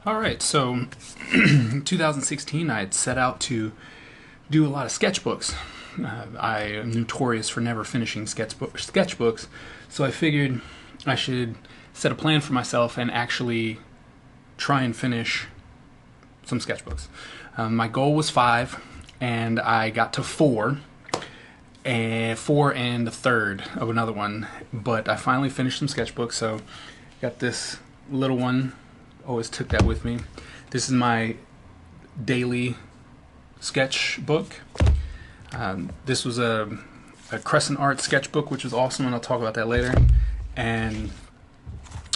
Alright, so in 2016 I had set out to do a lot of sketchbooks. I am notorious for never finishing sketchbooks, so I figured I should set a plan for myself and actually try and finish some sketchbooks. My goal was 5, and I got to 4, and 4 and a third of another one, but I finally finished some sketchbooks. So got this little one. Always took that with me. This is my daily sketchbook. This was a crescent art sketchbook, which was awesome, and I'll talk about that later. And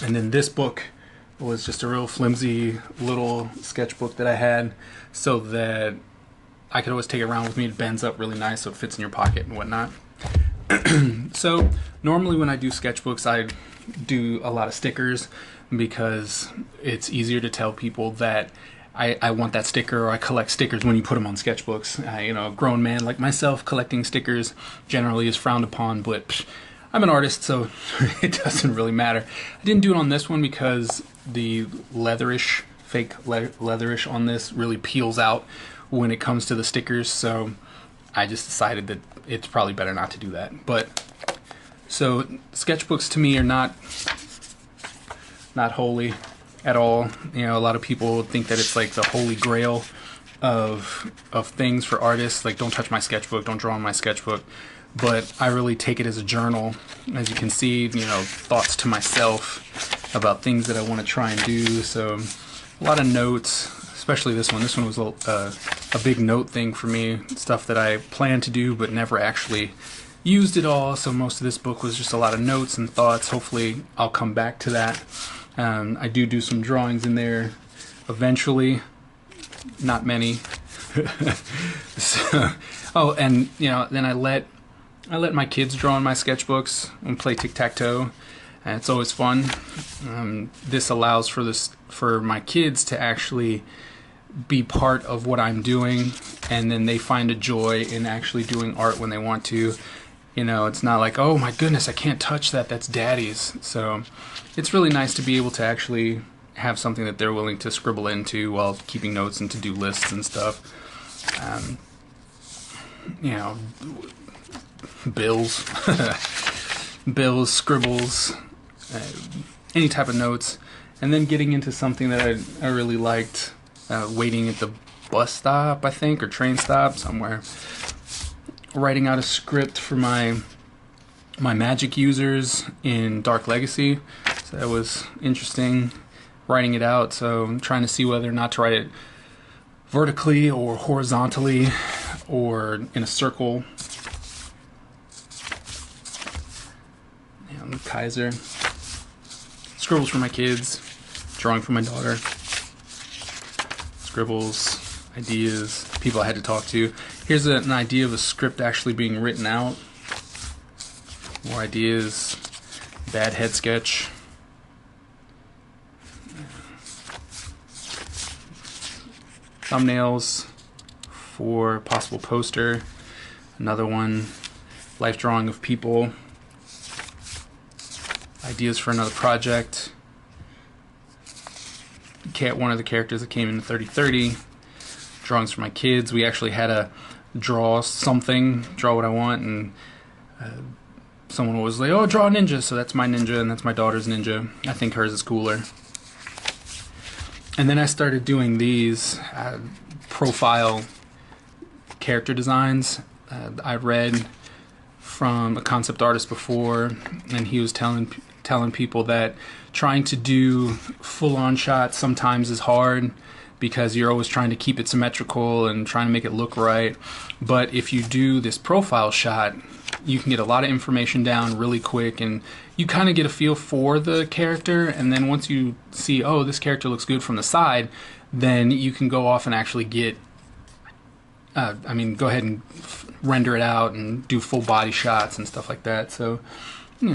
then this book was just a real flimsy little sketchbook that I had so that I could always take it around with me. It bends up really nice so it fits in your pocket and whatnot. So normally when I do sketchbooks, I do a lot of stickers because it's easier to tell people that I want that sticker, or I collect stickers when you put them on sketchbooks. A grown man like myself collecting stickers generally is frowned upon, but I'm an artist, so it doesn't really matter. I didn't do it on this one because the leatherish, fake leatherish on this really peels out when it comes to the stickers, so I just decided that it's probably better not to do that. But so sketchbooks to me are not holy at all. A lot of people think that it's like the holy grail of things for artists, like don't touch my sketchbook, don't draw on my sketchbook. But I really take it as a journal. As you can see, thoughts to myself about things that I want to try and do. So a lot of notes, especially this one. This one was a big note thing for me, stuff that I planned to do but never actually used it all. So most of this book was just a lot of notes and thoughts. Hopefully I'll come back to that. I do some drawings in there eventually, not many. So, and then I let my kids draw in my sketchbooks and play tic-tac-toe, and it's always fun. This allows for my kids to actually be part of what I'm doing, and then they find a joy in actually doing art when they want to. It's not like, oh my goodness, I can't touch that, that's daddy's. So it's really nice to be able to actually have something that they're willing to scribble into while keeping notes and to-do lists and stuff. Bills, scribbles, any type of notes. And then getting into something that I really liked, waiting at the bus stop, I think, or train stop somewhere. Writing out a script for my magic users in Dark Legacy. So that was interesting, writing it out. So I'm trying to see whether or not to write it vertically or horizontally or in a circle. The KAISER. Scribbles for my kids, drawing for my daughter. Scribbles, ideas, people I had to talk to. Here's an idea of a script actually being written out. More ideas. Bad head sketch. Thumbnails for possible poster. Another one. Life drawing of people. Ideas for another project. One of the characters that came in 3030. Drawings for my kids. We actually had to draw something, draw what I want, and someone was like, oh, draw a ninja, so that's my ninja and that's my daughter's ninja. I think hers is cooler. And then I started doing these profile character designs. I read from a concept artist before, and he was telling people that trying to do full-on shots sometimes is hard because you're always trying to keep it symmetrical and trying to make it look right. But if you do this profile shot, you can get a lot of information down really quick, and you kind of get a feel for the character. And then once you see, oh, this character looks good from the side, then you can go off and actually get go ahead and render it out and do full body shots and stuff like that. So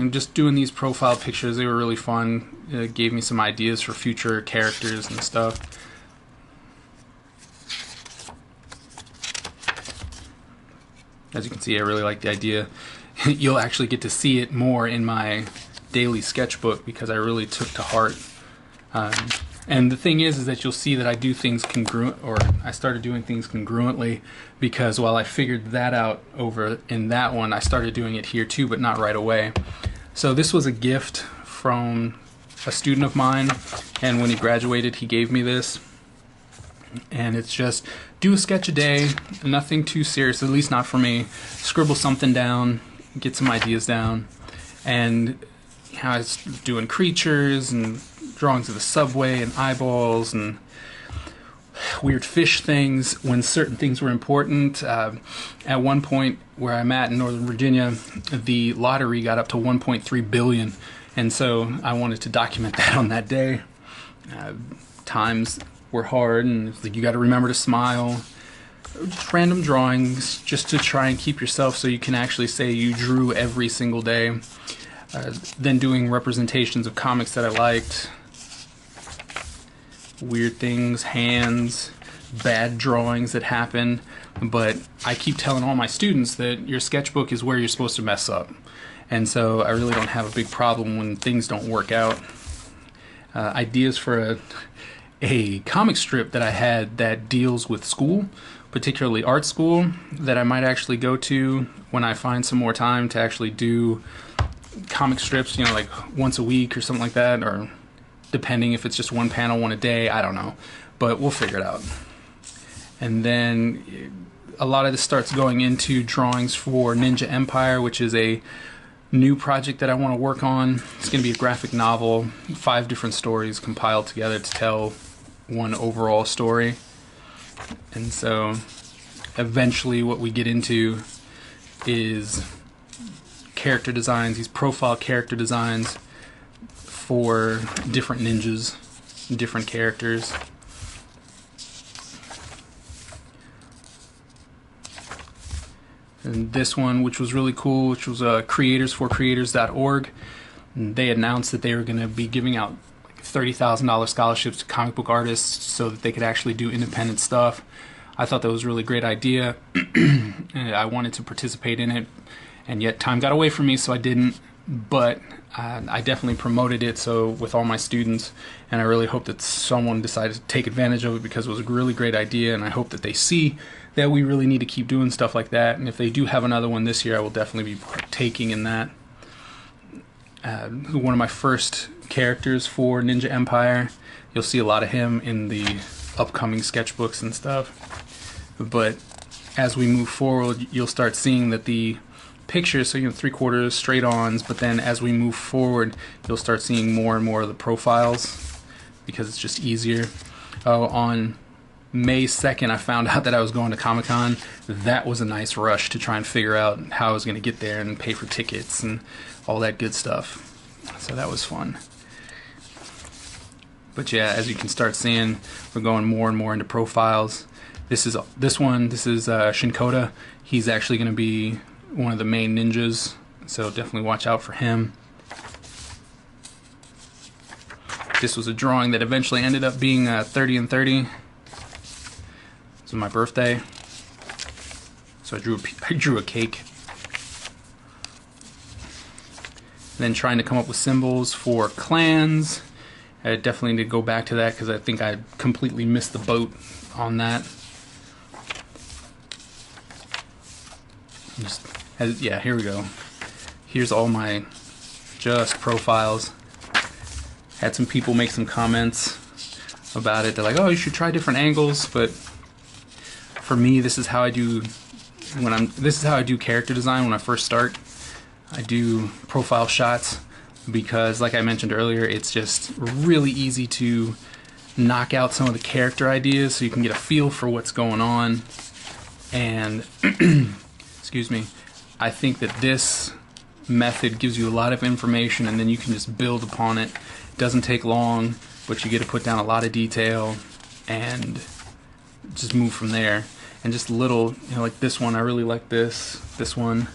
just doing these profile pictures, they were really fun. It gave me some ideas for future characters and stuff. As you can see, I really like the idea. You'll actually get to see it more in my daily sketchbook because I really took to heart And the thing is that you'll see that I do things congruent, or I started doing things congruently, because while I figured that out over in that one, I started doing it here too, but not right away. So this was a gift from a student of mine, and when he graduated, he gave me this. And it's just do a sketch a day, nothing too serious, at least not for me. Scribble something down, get some ideas down, and I was doing creatures and drawings of the subway and eyeballs and weird fish things when certain things were important. At one point where I'm at in Northern Virginia, the lottery got up to 1.3 billion, and so I wanted to document that on that day. Times were hard, and it's like you got to remember to smile. Just random drawings just to try and keep yourself so you can actually say you drew every single day. Then doing representations of comics that I liked. Weird things, hands, bad drawings that happen. But I keep telling all my students that your sketchbook is where you're supposed to mess up. And so I really don't have a big problem when things don't work out. Ideas for a comic strip that I had that deals with school, particularly art school, that I might actually go to when I find some more time to actually do comic strips, you know, like once a week or something like that, or depending if it's just one panel, one a day, I don't know, but we'll figure it out. And then a lot of this starts going into drawings for Ninja Empire, which is a new project that I want to work on. It's going to be a graphic novel, 5 different stories compiled together to tell one overall story. And so eventually what we get into is character designs, these profile character designs for different ninjas, different characters. And this one, which was really cool, which was creatorsforcreators.org. And they announced that they were going to be giving out $30,000 scholarships to comic book artists so that they could actually do independent stuff. I thought that was a really great idea. I wanted to participate in it, and yet time got away from me, so I didn't. But I definitely promoted it so with all my students, and I really hope that someone decided to take advantage of it because it was a really great idea, and I hope that they see that we really need to keep doing stuff like that. And if they do have another one this year, I will definitely be partaking in that. One of my first characters for Ninja Empire, you'll see a lot of him in the upcoming sketchbooks and stuff. But as we move forward, you'll start seeing that the pictures, so 3/4 straight-ons, but then as we move forward, you'll start seeing more and more of the profiles because it's just easier. On May 2nd, I found out that I was going to Comic-Con. That was a nice rush to try and figure out how I was going to get there and pay for tickets and all that good stuff. So that was fun. But yeah, as you can start seeing, we're going more and more into profiles. This is Shinkota. He's actually going to be one of the main ninjas, so definitely watch out for him. This was a drawing that eventually ended up being 30 and 30. This was my birthday, so I drew a cake. Then trying to come up with symbols for clans. I definitely need to go back to that because I think I completely missed the boat on that. Yeah, here we go. Here's all my just profiles. Had some people make some comments about it. They're like, "Oh, you should try different angles." But for me, this is how I do character design when I first start. I do profile shots because, like I mentioned earlier, it's just really easy to knock out some of the character ideas so you can get a feel for what's going on. And excuse me, I think that this method gives you a lot of information and then you can just build upon it. It doesn't take long, but you get to put down a lot of detail and just move from there. And just little, like this one, I really like this one.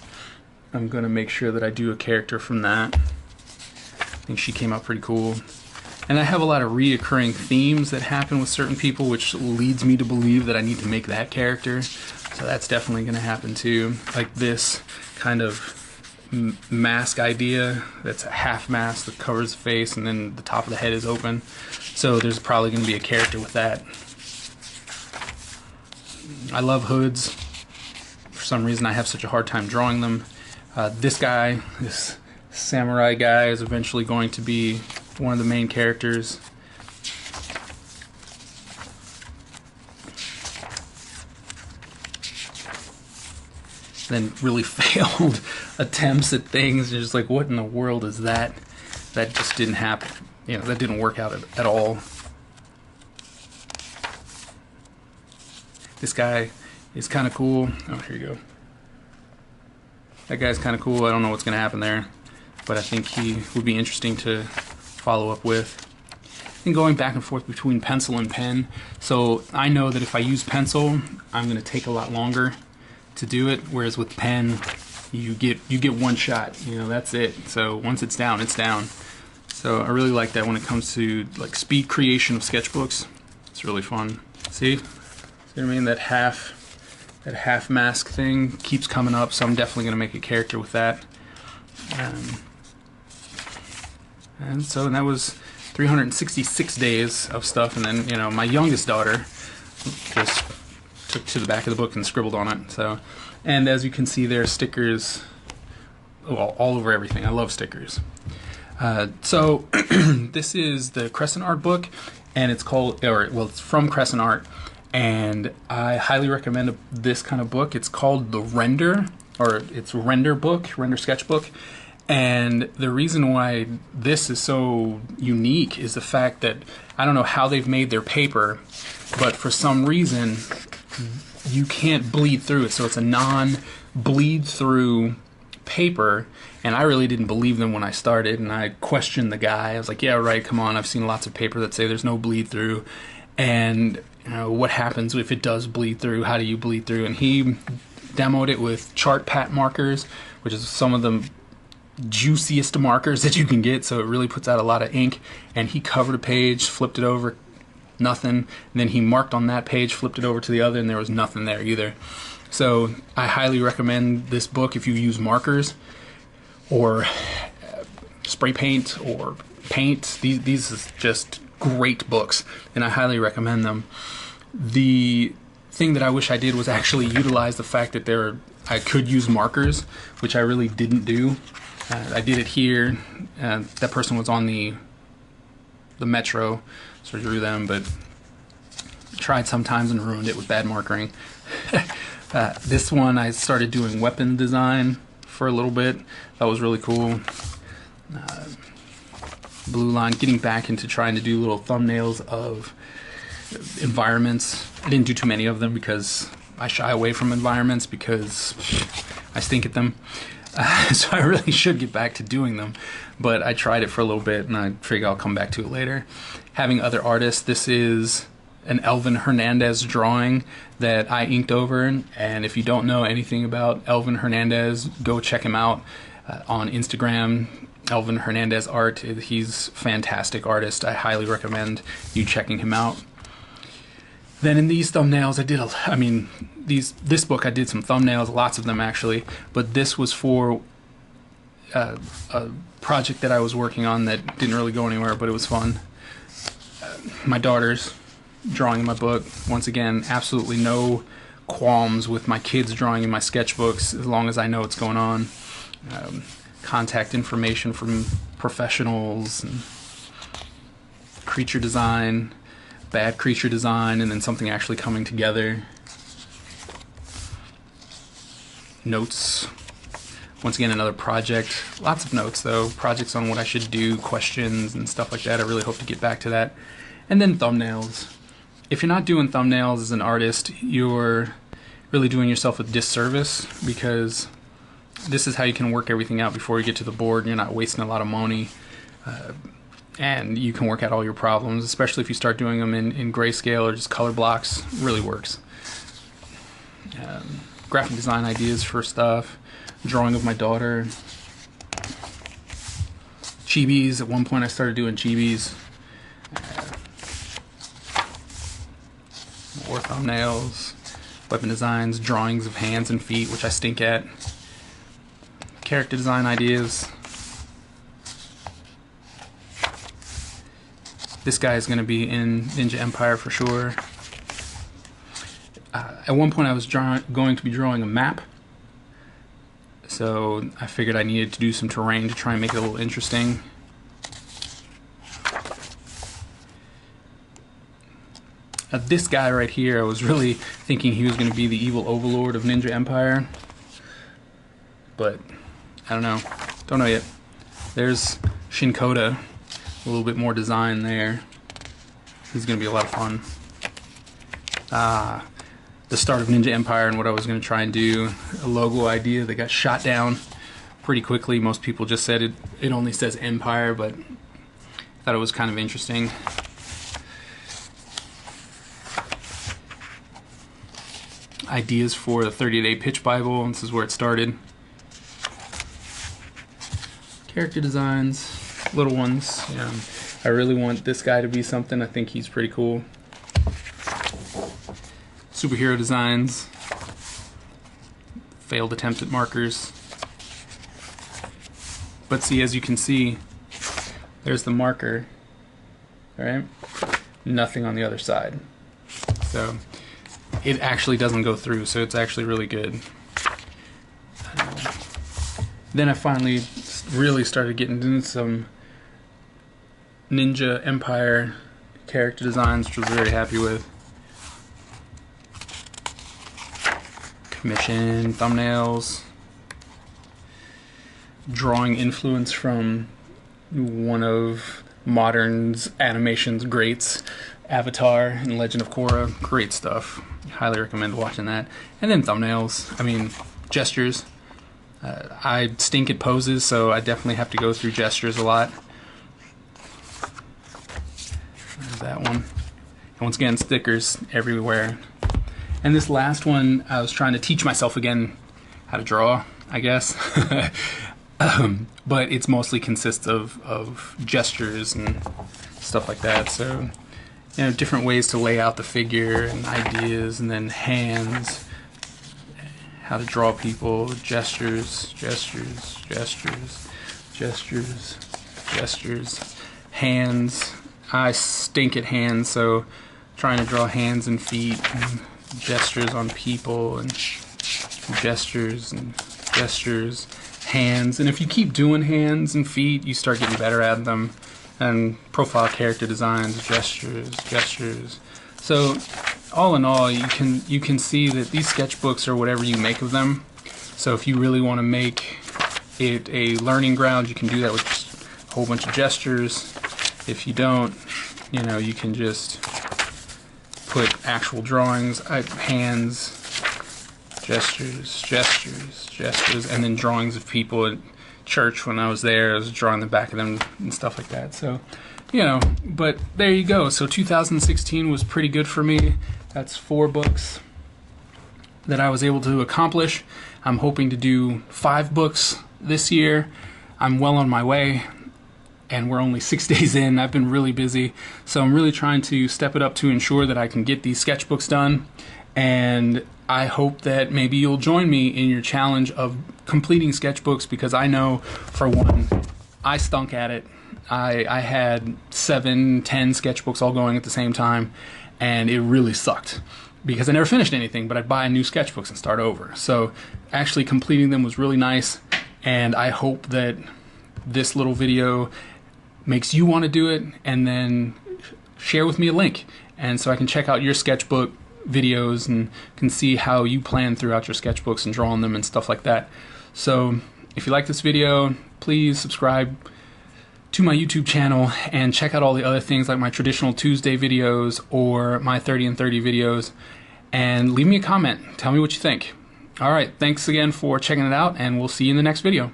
I'm gonna make sure that I do a character from that. I think she came out pretty cool. And I have a lot of reoccurring themes that happen with certain people, which leads me to believe that I need to make that character. So that's definitely gonna happen too. Like this kind of mask idea. That's a half mask that covers the face, and then the top of the head is open. So there's probably going to be a character with that. I love hoods. For some reason, I have such a hard time drawing them. This guy, this samurai guy, is eventually going to be one of the main characters. Then really failed attempts at things. You're just like, what in the world is that? That just didn't happen. You know, that didn't work out at all. This guy is kind of cool. Oh, here you go. That guy's kind of cool. I don't know what's going to happen there, but I think he would be interesting to follow up with. And going back and forth between pencil and pen. So I know that if I use pencil, I'm going to take a lot longer to do it, whereas with pen, you get one shot. You know, that's it. So once it's down, it's down. So I really like that when it comes to like speed creation of sketchbooks. It's really fun. See what I mean? That half mask thing keeps coming up, so I'm definitely going to make a character with that. And so that was 366 days of stuff, and then, you know, my youngest daughter just took to the back of the book and scribbled on it. So, and as you can see, there are stickers all over everything. I love stickers. So this is the Crescent Art book, and it's called, it's from Crescent Art, and I highly recommend this kind of book. It's called the Render, or it's Render book, Render Sketchbook. And the reason why this is so unique is the fact that I don't know how they've made their paper, but for some reason you can't bleed through it. So it's a non-bleed through paper, and I really didn't believe them when I started, and I questioned the guy. I was like, yeah, right, come on, I've seen lots of paper that say there's no bleed through, and you know, what happens if it does bleed through? How do you bleed through? And he demoed it with chart pat markers, which is some of the juiciest markers that you can get, so it really puts out a lot of ink. And he covered a page, flipped it over, nothing, and then he marked on that page, flipped it over to the other, and there was nothing there either. So I highly recommend this book if you use markers or spray paint or paint. These are just great books, and I highly recommend them. The thing that I wish I did was actually utilize the fact that I could use markers, which I really didn't do. I did it here. That person was on the Metro, so I drew them, but tried sometimes and ruined it with bad markering. This one I started doing weapon design for a little bit. That was really cool. Blue line, getting back into trying to do little thumbnails of environments. I didn't do too many of them because I shy away from environments because I stink at them. So I really should get back to doing them, but I tried it for a little bit and I figure I'll come back to it later. Having other artists, this is an Elvin Hernandez drawing that I inked over, and if you don't know anything about Elvin Hernandez, go check him out on Instagram, Elvin Hernandez Art. He's a fantastic artist. I highly recommend you checking him out. Then in these thumbnails, this book I did some thumbnails, lots of them actually, but this was for a project that I was working on that didn't really go anywhere, but it was fun. My daughter's drawing in my book. Once again, absolutely no qualms with my kids drawing in my sketchbooks as long as I know what's going on. Contact information from professionals, and creature design, bad creature design, and then something actually coming together. Notes. Once again, another project. Lots of notes though. Projects on what I should do, questions and stuff like that. I really hope to get back to that. And then thumbnails. If you're not doing thumbnails as an artist, you're really doing yourself a disservice, because this is how you can work everything out before you get to the board. You're not wasting a lot of money. And you can work out all your problems, especially if you start doing them in grayscale or just color blocks. It really works. Graphic design ideas for stuff. Drawing of my daughter. Chibis. At one point I started doing chibis. More thumbnails. Weapon designs. Drawings of hands and feet, which I stink at. character design ideas. This guy is going to be in Ninja Empire for sure. At one point I was going to be drawing a map, so I figured I needed to do some terrain to try and make it a little interesting. This guy right here, I was really thinking he was going to be the evil overlord of Ninja Empire, but I don't know. Don't know yet. There's Shinkoda, a little bit more design there. He's going to be a lot of fun. The start of Ninja Empire and what I was going to try and do, a logo idea that got shot down pretty quickly. Most people just said it only says Empire, but I thought it was kind of interesting. Ideas for the 30-day pitch Bible. This is where it started. Character designs, little ones. Yeah, I really want this guy to be something. I think he's pretty cool. Superhero designs. Failed attempt at markers. But see, as you can see, there's the marker. Alright? Nothing on the other side. So it actually doesn't go through, so it's actually really good. Then I finally really started getting into some Ninja Empire character designs, which I was very happy with. Commission, thumbnails, drawing influence from one of modern's animation's greats, Avatar and Legend of Korra. Great stuff. Highly recommend watching that. And then thumbnails. I mean, gestures. I stink at poses, so I definitely have to go through gestures a lot. There's that one. And once again, stickers everywhere. And this last one, I was trying to teach myself again how to draw, I guess. But it's mostly consists of gestures and stuff like that. So, you know, different ways to lay out the figure and ideas, and then hands, how to draw people, gestures, gestures, gestures, gestures, gestures, hands. I stink at hands, so trying to draw hands and feet, and gestures on people, and gestures and gestures, hands. And if you keep doing hands and feet, you start getting better at them. And profile character designs, gestures, gestures. So all in all, you can see that these sketchbooks are whatever you make of them. So if you really want to make it a learning ground, you can do that with just a whole bunch of gestures. If you don't, you know, you can just put actual drawings, hands, gestures, gestures, gestures, and then drawings of people at church. When I was there, I was drawing the back of them and stuff like that. So, you know, but there you go. So 2016 was pretty good for me. That's 4 books that I was able to accomplish. I'm hoping to do 5 books this year. I'm well on my way, and we're only 6 days in. I've been really busy, so I'm really trying to step it up to ensure that I can get these sketchbooks done. And I hope that maybe you'll join me in your challenge of completing sketchbooks, because I know, for one, I stunk at it. I had 7, 10 sketchbooks all going at the same time, and it really sucked because I never finished anything, but I'd buy new sketchbooks and start over. So actually completing them was really nice, and I hope that this little video makes you want to do it, and then share with me a link, and so I can check out your sketchbook videos and can see how you plan throughout your sketchbooks and drawing them and stuff like that. So if you like this video, please subscribe to my YouTube channel and check out all the other things like my traditional Tuesday videos or my 30 and 30 videos, and leave me a comment. Tell me what you think. Alright, thanks again for checking it out, and we'll see you in the next video.